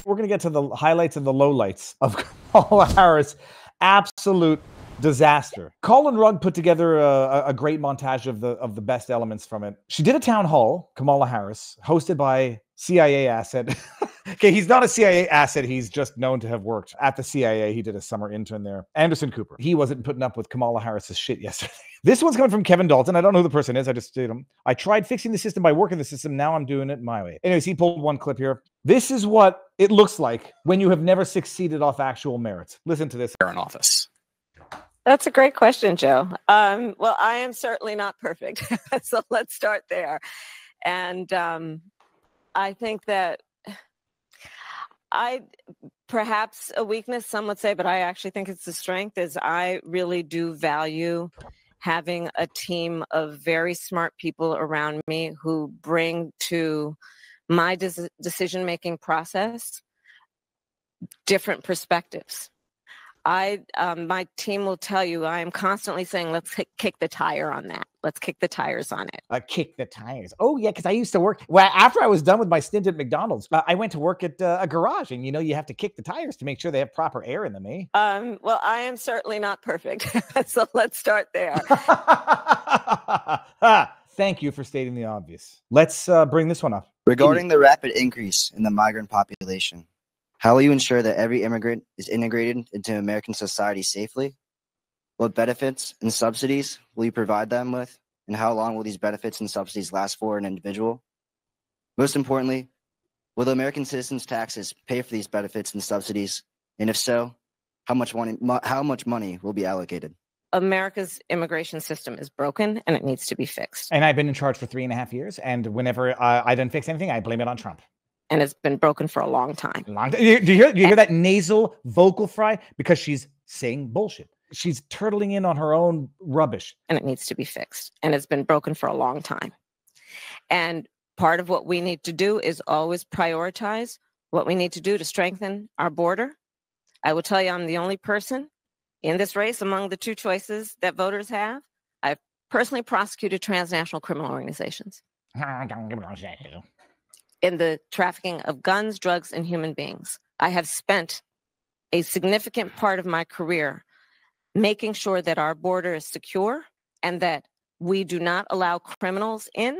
We're going to get to the highlights and the lowlights of Kamala Harris. Absolute disaster. Colin Rugg put together a great montage of the best elements from it. She did a town hall, Kamala Harris, hosted by CIA asset. Okay, he's not a CIA asset. He's just known to have worked at the CIA. He did a summer intern there. Anderson Cooper. He wasn't putting up with Kamala Harris's shit yesterday. This one's coming from Kevin Dalton. I don't know who the person is. I just did him. I tried fixing the system by working the system. Now I'm doing it my way. Anyways, he pulled one clip here. This is what it looks like when you have never succeeded off actual merits. Listen to this. In office. That's a great question, Joe. Well, I am certainly not perfect. So let's start there. And I think that perhaps a weakness, some would say, but I actually think it's a strength, is I really do value having a team of very smart people around me who bring to my decision-making process different perspectives. My team will tell you, I am constantly saying, let's kick the tire on that. Let's kick the tires on it. Kick the tires. Oh, yeah, because I used to work. Well, after I was done with my stint at McDonald's, I went to work at a garage. And, you have to kick the tires to make sure they have proper air in them, eh? Well, I am certainly not perfect. So let's start there. Thank you for stating the obvious. Let's bring this one up. Regarding the rapid increase in the migrant population, how will you ensure that every immigrant is integrated into American society safely? What benefits and subsidies will you provide them with? And how long will these benefits and subsidies last for an individual? Most importantly, will the American citizens' taxes pay for these benefits and subsidies? And if so, how much money will be allocated? America's immigration system is broken and it needs to be fixed. And I've been in charge for 3.5 years. And whenever I didn't fix anything, I blame it on Trump. And it's been broken for a long time. Do you hear that nasal vocal fry? Because she's saying bullshit. She's turtling in on her own rubbish. And it needs to be fixed. And it's been broken for a long time. And part of what we need to do is always prioritize what we need to do to strengthen our border. I will tell you, I'm the only person in this race among the two choices that voters have. I've personally prosecuted transnational criminal organizations in the trafficking of guns, drugs, and human beings. I have spent a significant part of my career making sure that our border is secure and that we do not allow criminals in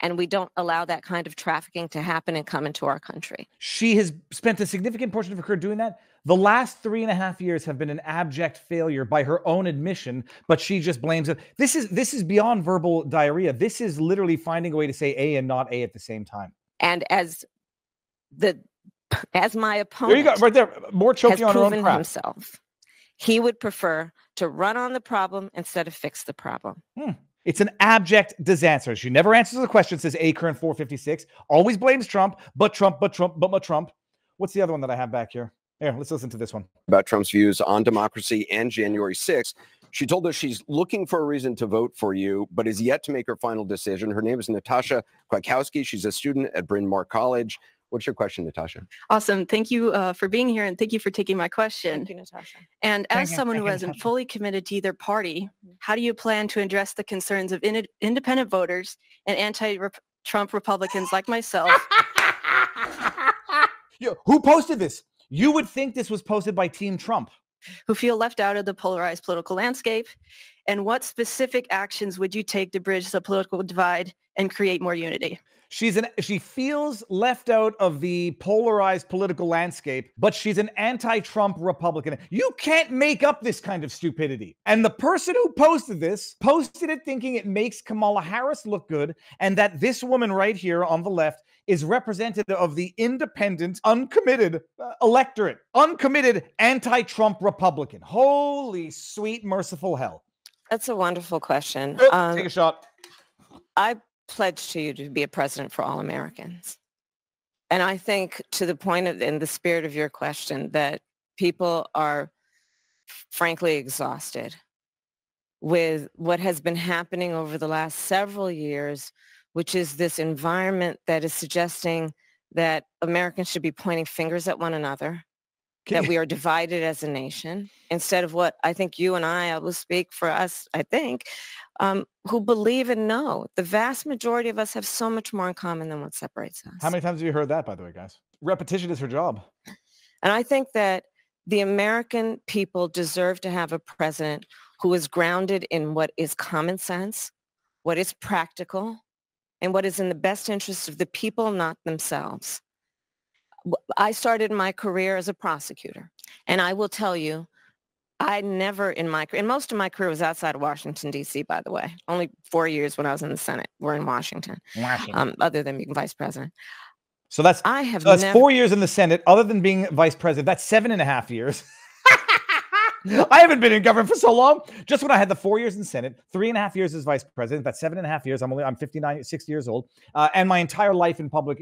and we don't allow that kind of trafficking to happen and come into our country. She has spent a significant portion of her career doing that. The last 3.5 years have been an abject failure by her own admission, but she just blames it. This is beyond verbal diarrhea. This is literally finding a way to say A and not A at the same time. And as my opponent, there you go, right there, more choking on her own crap. Himself, he would prefer to run on the problem instead of fix the problem. It's an abject disaster. She never answers the question. Says A current 456. Always blames Trump, but Trump. What's the other one that I have back here? Here, let's listen to this one. About Trump's views on democracy and January 6th. She told us she's looking for a reason to vote for you, but is yet to make her final decision. Her name is Natasha Kwiatkowski. She's a student at Bryn Mawr College. What's your question, Natasha? Awesome. Thank you for being here, and thank you for taking my question. Thank you, Natasha. And as someone who hasn't fully committed to either party, how do you plan to address the concerns of independent voters and anti-Trump Republicans like myself? Who posted this? You would think this was posted by Team Trump. Who feel left out of the polarized political landscape? And what specific actions would you take to bridge the political divide and create more unity? She feels left out of the polarized political landscape, but she's an anti-Trump Republican. You can't make up this kind of stupidity. And the person who posted this posted it thinking it makes Kamala Harris look good, and that this woman right here on the left is representative of the independent, uncommitted electorate, uncommitted anti-Trump Republican. Holy sweet merciful hell. That's a wonderful question. Take a shot. I pledge to you to be a president for all Americans. And I think, to the point of, in the spirit of your question, that people are frankly exhausted with what has been happening over the last several years, which is this environment that is suggesting that Americans should be pointing fingers at one another, that we are divided as a nation, instead of what I think you and I will speak for us, I think, who believe and know. The vast majority of us have so much more in common than what separates us. How many times have you heard that, by the way, guys? Repetition is her job. And I think that the American people deserve to have a president who is grounded in what is common sense, what is practical, and what is in the best interest of the people, not themselves. I started my career as a prosecutor, and I will tell you, I never and most of my career was outside of Washington, D.C., by the way. Only 4 years when I was in the Senate were in Washington. Other than being vice president. So that's 4 years in the Senate, other than being vice president. That's 7.5 years. I haven't been in government for so long. Just when I had the 4 years in Senate, 3.5 years as vice president, that's 7.5 years. I'm 59, 60 years old, and my entire life in public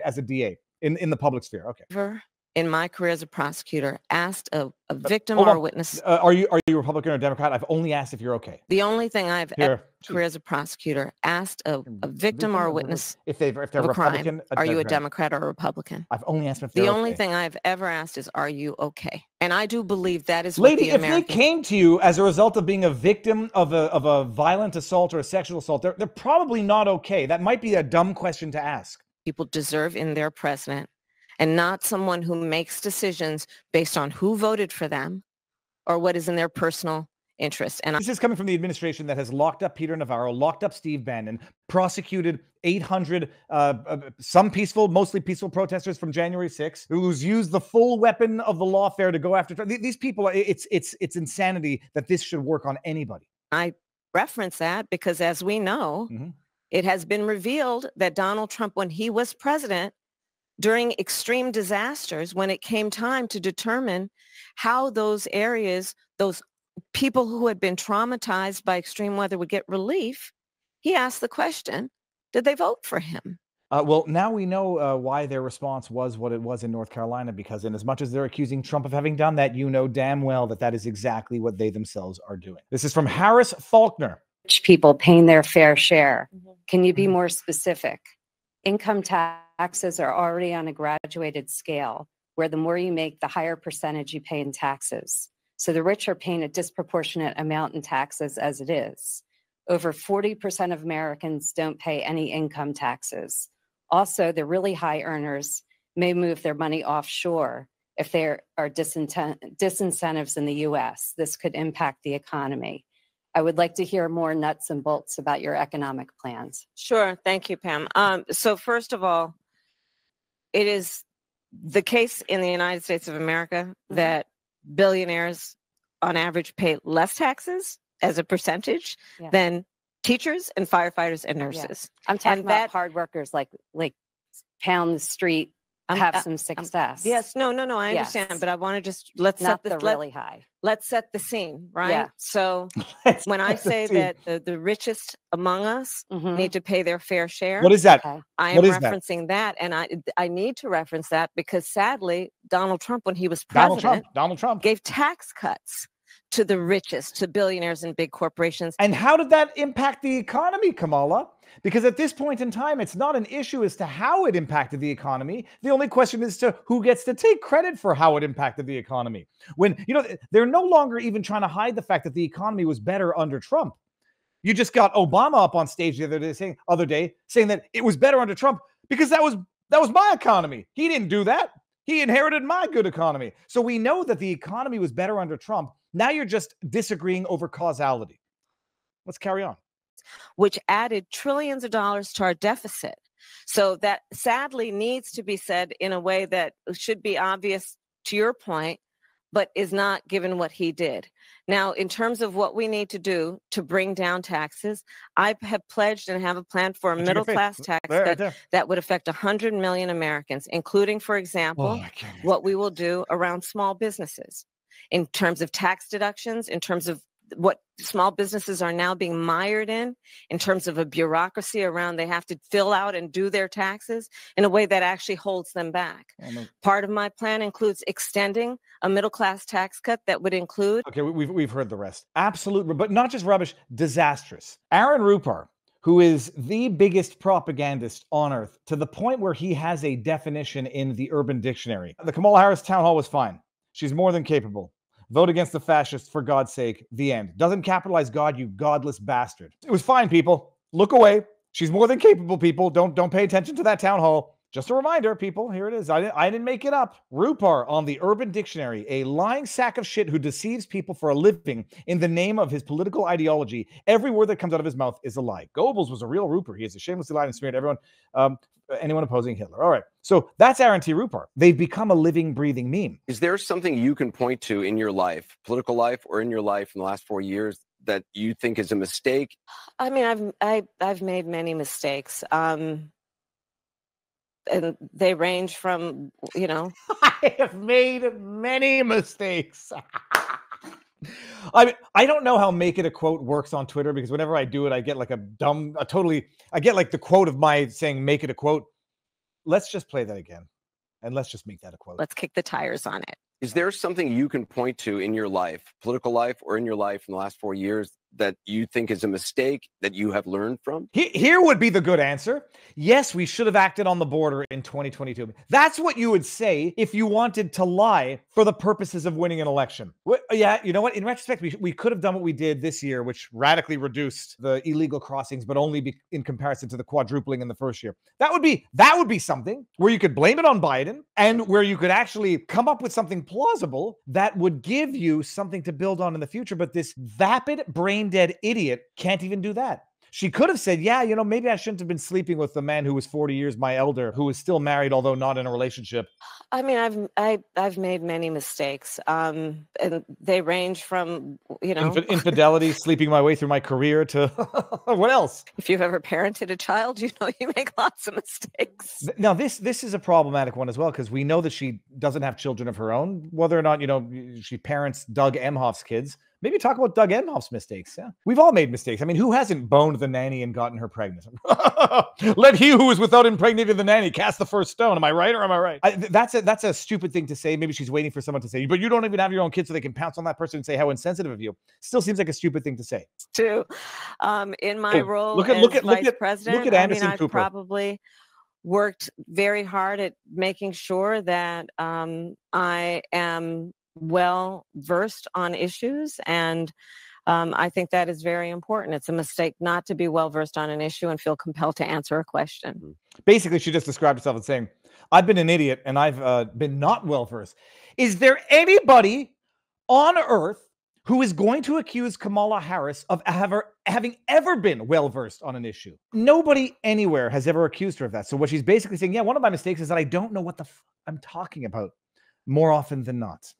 as a DA in the public sphere. Okay. In my career as a prosecutor, asked a victim or a witness. Are you Republican or Democrat? I've only asked if you're okay. The only thing I've ever career as a prosecutor asked a victim or a witness if they're Republican, are you a Democrat or a Republican? I've only asked if they're the only thing I've ever asked is, are you okay? And I do believe that is lady. If they came to you as a result of being a victim of a violent assault or a sexual assault, they're probably not okay. That might be a dumb question to ask. People deserve in their president, and not someone who makes decisions based on who voted for them or what is in their personal interest. And this is coming from the administration that has locked up Peter Navarro, locked up Steve Bannon, prosecuted 800, some peaceful, mostly peaceful protesters from January 6th, who's used the full weapon of the lawfare to go after these people. It's insanity that this should work on anybody. I reference that because, as we know, it has been revealed that Donald Trump, when he was president, during extreme disasters, when it came time to determine how those areas, those people who had been traumatized by extreme weather would get relief, he asked the question, did they vote for him? Well, now we know why their response was what it was in North Carolina, because in as much as they're accusing Trump of having done that, you know damn well that that is exactly what they themselves are doing. This is from Harris Faulkner. Rich people paying their fair share. Can you be more specific? Income taxes are already on a graduated scale, where the more you make, the higher percentage you pay in taxes. So the rich are paying a disproportionate amount in taxes as it is. Over 40% of Americans don't pay any income taxes. Also, the really high earners may move their money offshore if there are disincentives in the U.S. This could impact the economy. I would like to hear more nuts and bolts about your economic plans. Sure. Thank you, Pam. So first of all, it is the case in the United States of America that billionaires on average pay less taxes as a percentage than teachers and firefighters and nurses. I'm talking about hard workers like pound the street, have some success. Yes, no, I understand, but I want to just let's set the scene, right? Yeah. So when I say that the richest among us need to pay their fair share, what is that? I am referencing that, and I need to reference that because sadly, Donald Trump, when he was president, Donald Trump gave tax cuts to the richest, to billionaires and big corporations. And how did that impact the economy, Kamala? Because at this point in time, it's not an issue as to how it impacted the economy. The only question is to who gets to take credit for how it impacted the economy. When, they're no longer even trying to hide the fact that the economy was better under Trump. You just got Obama up on stage the other day saying that it was better under Trump because that was my economy. He didn't do that. He inherited my good economy. So we know that the economy was better under Trump. Now you're just disagreeing over causality. Let's carry on. Which added trillions of dollars to our deficit. So that sadly needs to be said in a way that should be obvious to your point, but is not given what he did. Now, in terms of what we need to do to bring down taxes, I have pledged and have a plan for a middle-class tax cut that would affect 100 million Americans, including, for example, what we will do around small businesses in terms of tax deductions, in terms of what small businesses are now being mired in terms of a bureaucracy around they have to fill out and do their taxes in a way that actually holds them back. Part of my plan includes extending a middle-class tax cut that would include... Okay, we've heard the rest. Absolutely, but not just rubbish, disastrous. Aaron Rupar, who is the biggest propagandist on earth, to the point where he has a definition in the Urban Dictionary. The Kamala Harris town hall was fine. She's more than capable. Vote against the fascists, for God's sake. The end. Doesn't capitalize God, you godless bastard. It was fine, people. Look away. She's more than capable, people. Don't pay attention to that town hall. Just a reminder, people. Here it is. I didn't make it up. Rupar on the Urban Dictionary, a lying sack of shit who deceives people for a living in the name of his political ideology. Every word that comes out of his mouth is a lie. Goebbels was a real Rupar. He is a shamelessly lied and smeared everyone, anyone opposing Hitler. All right. So that's Aaron T. Rupar. They've become a living, breathing meme. Is there something you can point to in your life, political life, or in your life in the last 4 years that you think is a mistake? I mean, I've made many mistakes. And they range from, I have made many mistakes. I don't know how make it a quote works on Twitter, because whenever I do it, I get like I get like the quote of my saying, make it a quote. Let's just play that again. And let's just make that a quote. Let's kick the tires on it. Is there something you can point to in your life, political life, or in your life in the last 4 years that you think is a mistake that you have learned from? Here would be the good answer. Yes, we should have acted on the border in 2022. That's what you would say if you wanted to lie for the purposes of winning an election. Yeah, you know what? In retrospect, we could have done what we did this year, which radically reduced the illegal crossings, but only in comparison to the quadrupling in the first year. That would be something where you could blame it on Biden and where you could actually come up with something plausible that would give you something to build on in the future. But this vapid, brain-dead idiot can't even do that. She could have said, yeah, maybe I shouldn't have been sleeping with the man who was 40 years my elder, who was still married, although not in a relationship. I mean, I've made many mistakes, and they range from, infidelity, sleeping my way through my career to what else? If you've ever parented a child, you make lots of mistakes. Now, this is a problematic one as well, because we know that she doesn't have children of her own, whether or not, she parents Doug Emhoff's kids. Maybe talk about Doug Emhoff's mistakes. Yeah, we've all made mistakes. I mean, who hasn't boned the nanny and gotten her pregnant? Let he who is without impregnated the nanny cast the first stone. Am I right or am I right? That's a stupid thing to say. Maybe she's waiting for someone to say, but you don't even have your own kids, so they can pounce on that person and say how insensitive of you. Still seems like a stupid thing to say. Too. In my role as vice president, look at Anderson I've probably worked very hard at making sure that I am well versed on issues, and I think that is very important. It's a mistake not to be well versed on an issue and feel compelled to answer a question. Basically, she just described herself as saying, I've been an idiot and I've been not well versed. Is there anybody on earth who is going to accuse Kamala Harris of having ever been well versed on an issue? Nobody anywhere has ever accused her of that. So what she's basically saying, yeah, one of my mistakes is that I don't know what the I'm talking about more often than not.